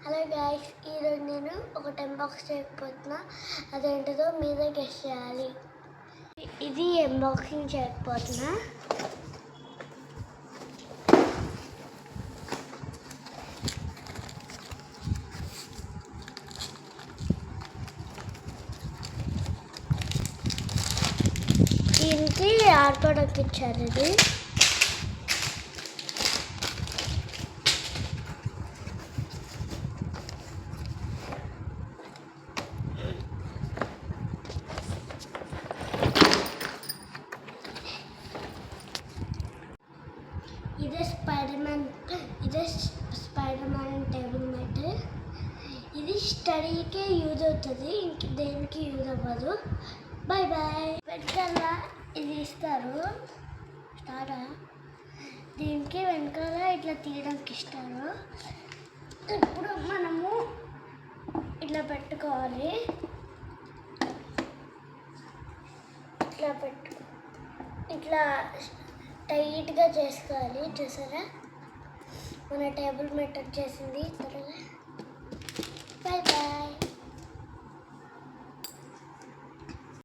Hello guys, ఈరోజు నేను ఒక అన్బాక్స్ చేయకపోతున్నా. అదేంటిదో మీరే గెస్ చేయాలి. ఇది అన్బాక్సింగ్ చేయకపోతున్నా. దీనికి ఆడుకోవడానికి ఇచ్చారు. ఇదే స్పైడర్ మ్యాన్ టేబుల్ మ్యాట్. ఇది స్టడీకే యూజ్ అవుతుంది, ఇంక దేనికి యూజ్ అవ్వదు. Bye bye. వెనకాల ఇది ఇస్తారు, స్టారా. దీనికి వెనకాల ఇట్లా తీయడానికి ఇస్తారు. ఇప్పుడు మనము ఇట్లా పెట్టుకోవాలి. ఇట్లా టైట్గా చేసుకోవాలి. చూసారా, మన టేబుల్ మ్యాట్ వచ్చేసింది త్వరగా.